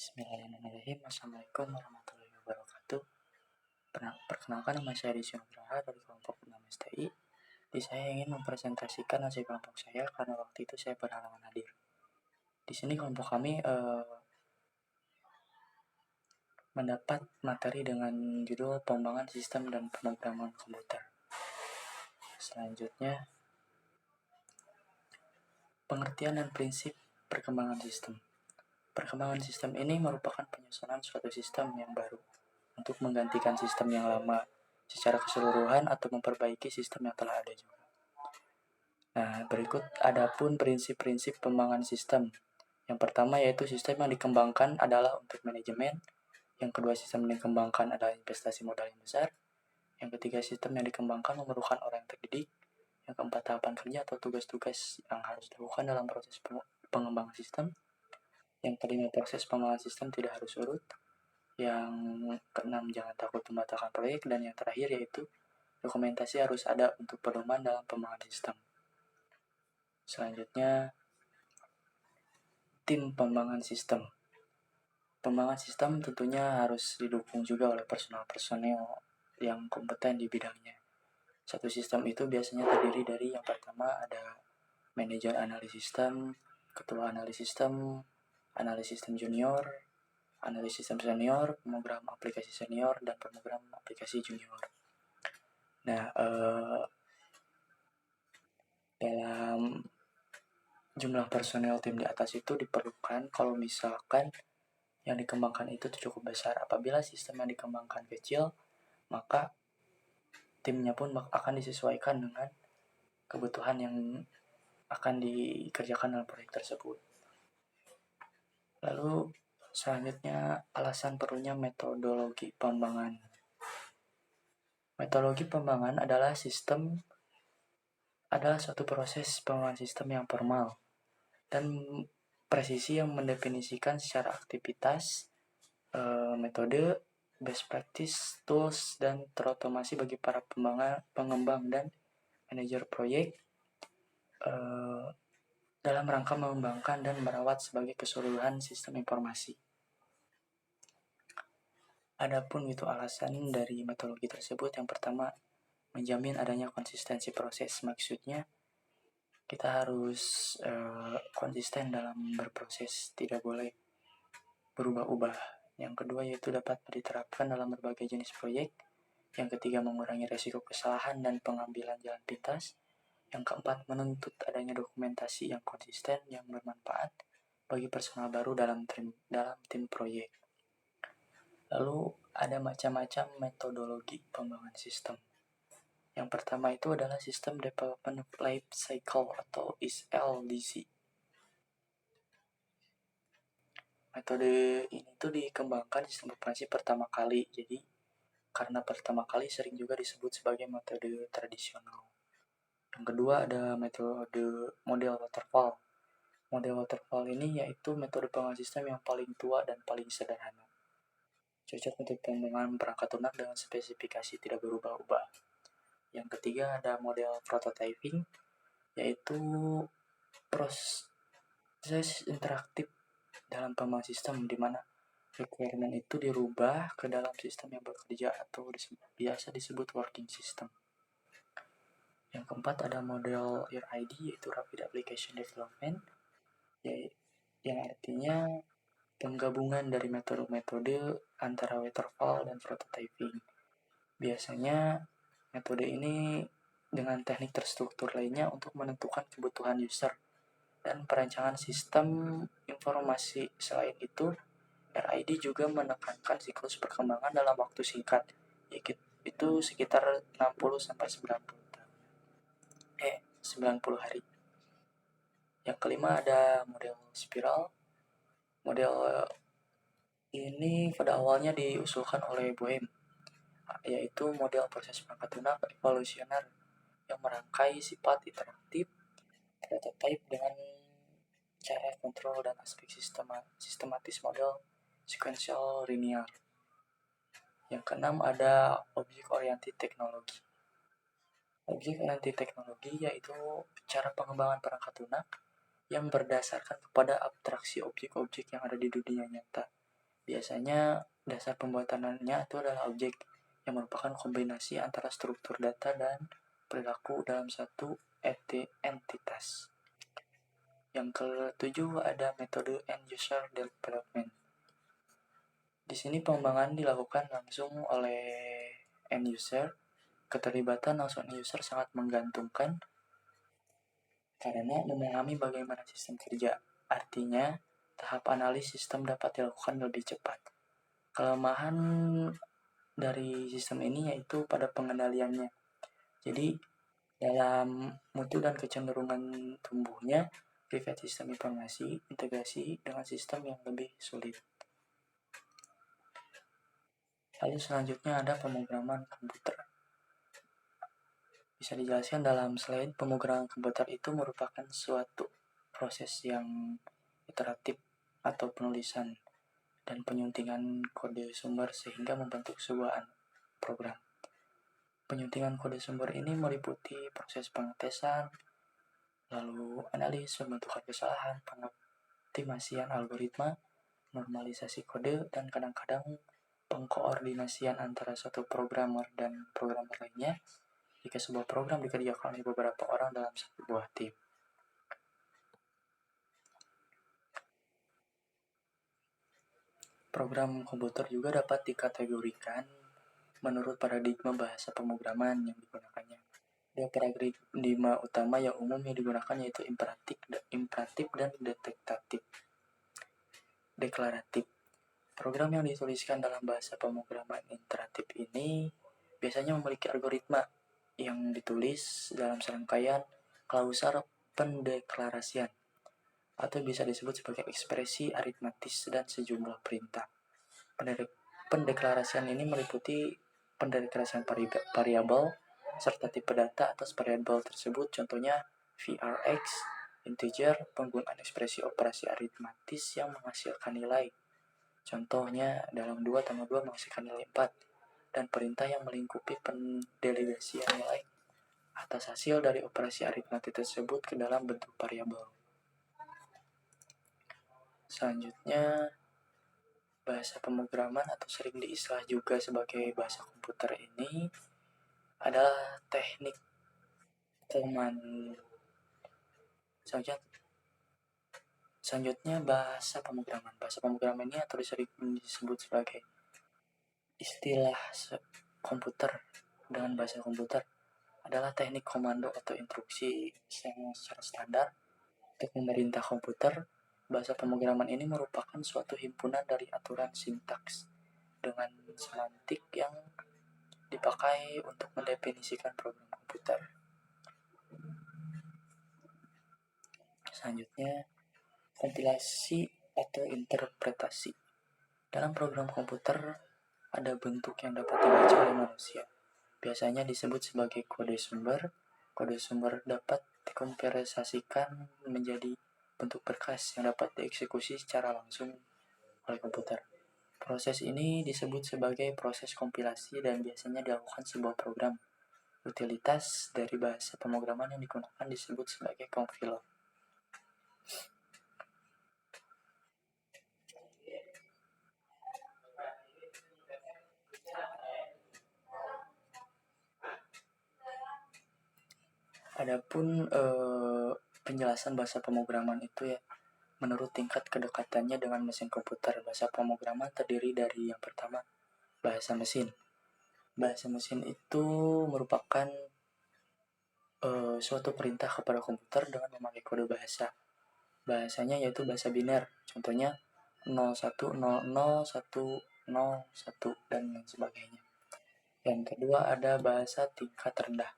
Bismillahirrahmanirrahim. Assalamualaikum warahmatullahi wabarakatuh. Perkenalkan, nama saya Rizky Nugraha dari kelompok 6 STI. Jadi saya ingin mempresentasikan hasil kelompok saya karena waktu itu saya berhalangan hadir. Di sini kelompok kami mendapat materi dengan judul pengembangan sistem dan pemrograman komputer. Selanjutnya, pengertian dan prinsip perkembangan sistem. Perkembangan sistem ini merupakan penyusunan suatu sistem yang baru untuk menggantikan sistem yang lama secara keseluruhan atau memperbaiki sistem yang telah ada juga. Nah, berikut adapun prinsip-prinsip pengembangan sistem. Yang pertama yaitu sistem yang dikembangkan adalah untuk manajemen. Yang kedua, sistem yang dikembangkan adalah investasi modal yang besar. Yang ketiga, sistem yang dikembangkan memerlukan orang yang terdidik. Yang keempat, tahapan kerja atau tugas-tugas yang harus dilakukan dalam proses pengembangan sistem. Yang kelima, proses pengembangan sistem tidak harus urut. Yang keenam, jangan takut membatalkan proyek. Dan yang terakhir yaitu dokumentasi harus ada untuk pedoman dalam pengembangan sistem. Selanjutnya, tim pengembangan sistem. Pengembangan sistem tentunya harus didukung juga oleh personel yang kompeten di bidangnya. Satu sistem itu biasanya terdiri dari yang pertama ada manajer analisis sistem, ketua analisis sistem junior, analis sistem senior, pemrogram aplikasi senior, dan pemrogram aplikasi junior. Nah, dalam jumlah personel tim di atas itu diperlukan kalau misalkan yang dikembangkan itu cukup besar. Apabila sistem yang dikembangkan kecil, maka timnya pun akan disesuaikan dengan kebutuhan yang akan dikerjakan dalam proyek tersebut. Lalu selanjutnya, alasan perlunya metodologi pengembangan. Metodologi pengembangan adalah suatu proses pengembangan sistem yang formal dan presisi yang mendefinisikan secara aktivitas, metode, best practice, tools, dan terotomasi bagi para pengembang dan manajer proyek dalam rangka mengembangkan dan merawat sebagai keseluruhan sistem informasi. Adapun itu alasan dari metodologi tersebut, yang pertama, menjamin adanya konsistensi proses. Maksudnya kita harus konsisten dalam berproses, tidak boleh berubah-ubah. Yang kedua yaitu dapat diterapkan dalam berbagai jenis proyek. Yang ketiga, mengurangi resiko kesalahan dan pengambilan jalan pintas. Yang keempat, menuntut adanya dokumentasi yang konsisten yang bermanfaat bagi personal baru dalam tim proyek. Lalu ada macam-macam metodologi pengembangan sistem. Yang pertama itu adalah System Development Life Cycle atau SLDC. Metode ini tuh dikembangkan di sistem informasi pertama kali. Jadi karena pertama kali sering juga disebut sebagai metode tradisional. Yang kedua ada model waterfall. Model waterfall ini yaitu metode pengembangan sistem yang paling tua dan paling sederhana. Cocok untuk pengembangan perangkat lunak dengan spesifikasi tidak berubah-ubah. Yang ketiga ada model prototyping, yaitu proses interaktif dalam pengembangan sistem di mana requirement itu dirubah ke dalam sistem yang bekerja atau biasa disebut working system. Yang keempat ada model RID, yaitu Rapid Application Development, yang artinya penggabungan dari metode-metode antara waterfall dan prototyping. Biasanya metode ini dengan teknik terstruktur lainnya untuk menentukan kebutuhan user dan perancangan sistem informasi. Selain itu, RID juga menekankan siklus perkembangan dalam waktu singkat, itu sekitar 60-90 hari. Yang kelima ada model spiral. Model ini pada awalnya diusulkan oleh Boehm, yaitu model proses perangkat lunak evolusioner yang merangkai sifat interaktif prototype dengan cara kontrol dan aspek sistematis model sequential linear. Yang keenam ada object-oriented technology. Object-oriented technology yaitu cara pengembangan perangkat lunak yang berdasarkan kepada abstraksi objek-objek yang ada di dunia nyata. Biasanya dasar pembuatannya itu adalah objek yang merupakan kombinasi antara struktur data dan perilaku dalam satu entitas. Yang ketujuh ada metode end user development. Di sini pengembangan dilakukan langsung oleh end user. Keterlibatan langsung end user sangat menggantungkan karena memahami bagaimana sistem kerja. Artinya, tahap analisis sistem dapat dilakukan lebih cepat. Kelemahan dari sistem ini yaitu pada pengendaliannya. Jadi, dalam mutu dan kecenderungan tumbuhnya, private sistem informasi integrasi dengan sistem yang lebih sulit. Lalu selanjutnya ada pemrograman komputer. Bisa dijelaskan dalam slide, pemrograman komputer itu merupakan suatu proses yang iteratif atau penulisan dan penyuntingan kode sumber sehingga membentuk sebuah program. Penyuntingan kode sumber ini meliputi proses pengetesan, lalu analisis, pembentukan kesalahan, pengoptimasian algoritma, normalisasi kode, dan kadang-kadang pengkoordinasian antara satu programmer dan programmer lainnya jika sebuah program dikerjakan oleh beberapa orang dalam satu buah tim. Program komputer juga dapat dikategorikan menurut paradigma bahasa pemrograman yang digunakannya. Ada paradigma utama yang umum yang digunakan yaitu imperatif dan deklaratif. Program yang dituliskan dalam bahasa pemrograman imperatif ini biasanya memiliki algoritma yang ditulis dalam serangkaian klausal pendeklarasian atau bisa disebut sebagai ekspresi aritmatis dan sejumlah perintah. Pendeklarasian ini meliputi pendeklarasian variabel serta tipe data atas variabel tersebut, contohnya VRX, integer, penggunaan ekspresi operasi aritmatis yang menghasilkan nilai. Contohnya dalam 2 tambah 2 menghasilkan nilai 4, dan perintah yang melingkupi pendelegasian nilai atas hasil dari operasi aritmatis tersebut ke dalam bentuk variabel. Selanjutnya, bahasa pemrograman atau sering diistilah juga sebagai bahasa komputer ini adalah teknik komando. Selanjutnya bahasa pemrograman. Bahasa pemrograman ini atau sering disebut sebagai istilah komputer dengan bahasa komputer adalah teknik komando atau instruksi yang secara standar untuk memerintah komputer. Bahasa pemrograman ini merupakan suatu himpunan dari aturan sintaks dengan semantik yang dipakai untuk mendefinisikan program komputer. Selanjutnya, kompilasi atau interpretasi. Dalam program komputer ada bentuk yang dapat dibaca oleh manusia. Biasanya disebut sebagai kode sumber. Kode sumber dapat dikompresasikan menjadi bentuk berkas yang dapat dieksekusi secara langsung oleh komputer. Proses ini disebut sebagai proses kompilasi dan biasanya dilakukan sebuah program. Utilitas dari bahasa pemrograman yang digunakan disebut sebagai compiler. Adapun penjelasan bahasa pemrograman itu ya, menurut tingkat kedekatannya dengan mesin komputer, bahasa pemrograman terdiri dari yang pertama, bahasa mesin. Bahasa mesin itu merupakan suatu perintah kepada komputer dengan memakai kode bahasa. Bahasanya yaitu bahasa biner, contohnya 01001001 dan lain sebagainya. Yang kedua ada bahasa tingkat rendah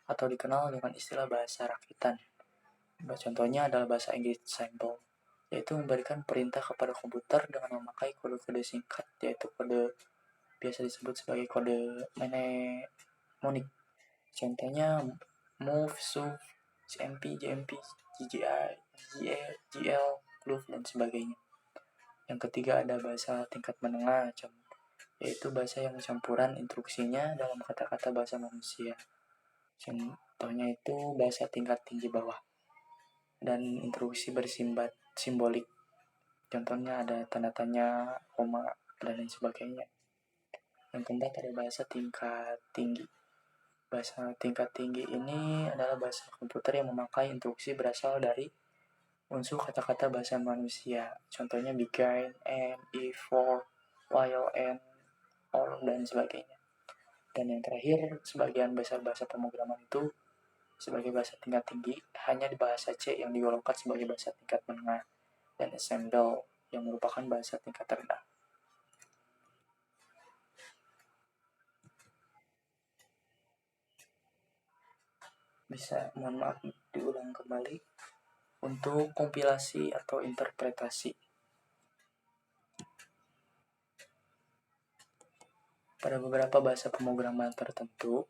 atau dikenal dengan istilah bahasa rakitan. Contohnya adalah bahasa Inggris simple, yaitu memberikan perintah kepada komputer dengan memakai kode-kode singkat, yaitu kode biasa disebut sebagai kode mnemonik. Contohnya move, shove, cmp, jmp, ggi, gl, glove, dan sebagainya. Yang ketiga ada bahasa tingkat menengah, yaitu bahasa yang campuran instruksinya dalam kata-kata bahasa manusia. Contohnya itu bahasa tingkat tinggi bawah dan instruksi bersimbolik. Contohnya ada tanda tanya, koma, dan lain sebagainya. Yang keempat ada bahasa tingkat tinggi. Bahasa tingkat tinggi ini adalah bahasa komputer yang memakai instruksi berasal dari unsur kata-kata bahasa manusia. Contohnya begin, and, if, for, while, and, or, dan sebagainya. Dan yang terakhir, sebagian besar bahasa pemrograman itu sebagai bahasa tingkat tinggi hanya di bahasa C yang digolongkan sebagai bahasa tingkat menengah, dan assembly yang merupakan bahasa tingkat rendah. Bisa, mohon maaf, diulang kembali. Untuk kompilasi atau interpretasi, pada beberapa bahasa pemrograman tertentu,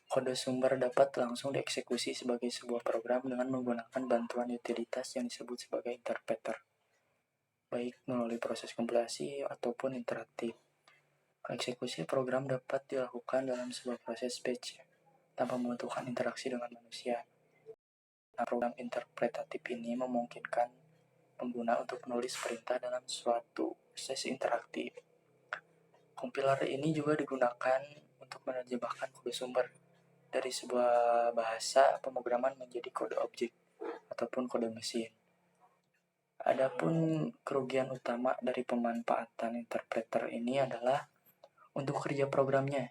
kode sumber dapat langsung dieksekusi sebagai sebuah program dengan menggunakan bantuan utilitas yang disebut sebagai interpreter, baik melalui proses kompilasi ataupun interaktif. Eksekusi program dapat dilakukan dalam sebuah proses batch tanpa membutuhkan interaksi dengan manusia. Nah, program interpretatif ini memungkinkan pengguna untuk menulis perintah dalam suatu proses interaktif. Kompiler ini juga digunakan untuk menerjemahkan kode sumber dari sebuah bahasa pemrograman menjadi kode objek ataupun kode mesin. Adapun kerugian utama dari pemanfaatan interpreter ini adalah untuk kerja programnya.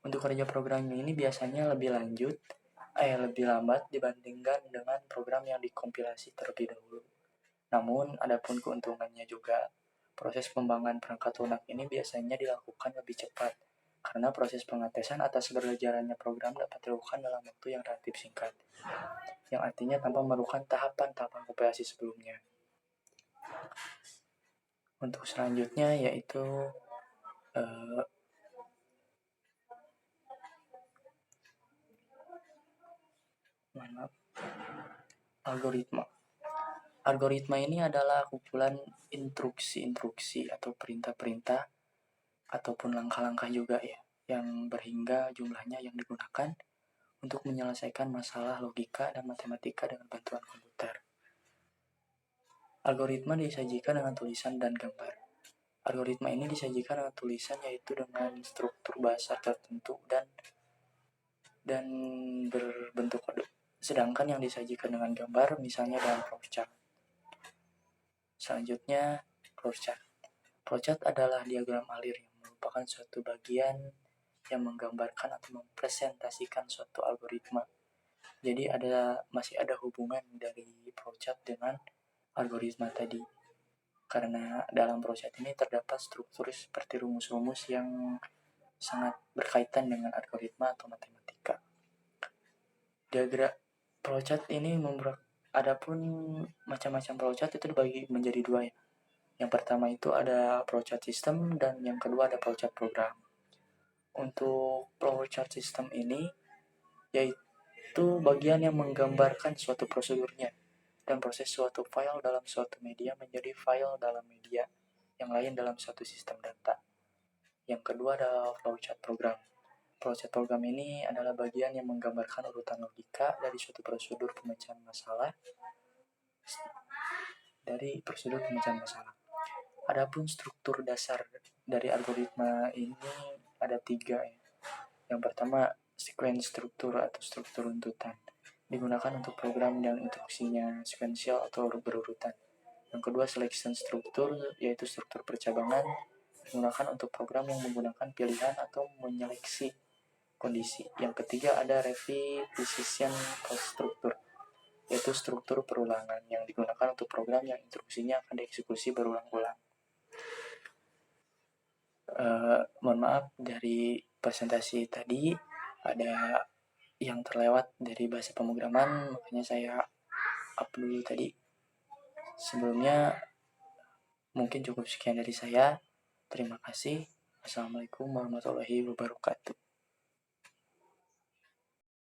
Untuk kerja programnya ini biasanya lebih lambat dibandingkan dengan program yang dikompilasi terlebih dahulu. Namun, adapun keuntungannya juga, proses pengembangan perangkat lunak ini biasanya dilakukan lebih cepat, karena proses pengetesan atas berjalannya program dapat dilakukan dalam waktu yang relatif singkat, yang artinya tanpa memerlukan tahapan-tahapan kompilasi sebelumnya. Untuk selanjutnya yaitu algoritma. Algoritma ini adalah kumpulan instruksi-instruksi atau perintah-perintah ataupun langkah-langkah juga ya, yang berhingga jumlahnya yang digunakan untuk menyelesaikan masalah logika dan matematika dengan bantuan komputer. Algoritma disajikan dengan tulisan dan gambar. Algoritma ini disajikan dengan tulisan yaitu dengan struktur bahasa tertentu dan berbentuk kode. Sedangkan yang disajikan dengan gambar misalnya dalam flowchart. Selanjutnya, flowchart. Flowchart adalah diagram alir yang merupakan suatu bagian yang menggambarkan atau mempresentasikan suatu algoritma. Jadi masih ada hubungan dari flowchart dengan algoritma tadi. Karena dalam flowchart ini terdapat struktur seperti rumus-rumus yang sangat berkaitan dengan algoritma atau matematika. Diagram flowchart ini adapun macam-macam flowchart itu dibagi menjadi dua ya. Yang pertama itu ada flowchart system dan yang kedua ada flowchart program. Untuk flowchart system ini yaitu bagian yang menggambarkan suatu prosedurnya dan proses suatu file dalam suatu media menjadi file dalam media yang lain dalam suatu sistem data. Yang kedua ada flowchart program. Flowchart program ini adalah bagian yang menggambarkan urutan logika dari suatu prosedur pemecahan masalah. Adapun struktur dasar dari algoritma ini ada 3 ya. Yang pertama, sequence struktur atau struktur runtutan. Digunakan untuk program yang instruksinya sequential atau berurutan. Yang kedua, selection struktur, yaitu struktur percabangan. Digunakan untuk program yang menggunakan pilihan atau menyeleksi kondisi. Yang ketiga, ada repetition struktur, yaitu struktur perulangan yang digunakan untuk program yang instruksinya akan dieksekusi berulang-ulang. Mohon maaf dari presentasi tadi ada yang terlewat dari bahasa pemrograman, makanya saya up dulu tadi. Sebelumnya mungkin cukup sekian dari saya. Terima kasih. Assalamualaikum warahmatullahi wabarakatuh.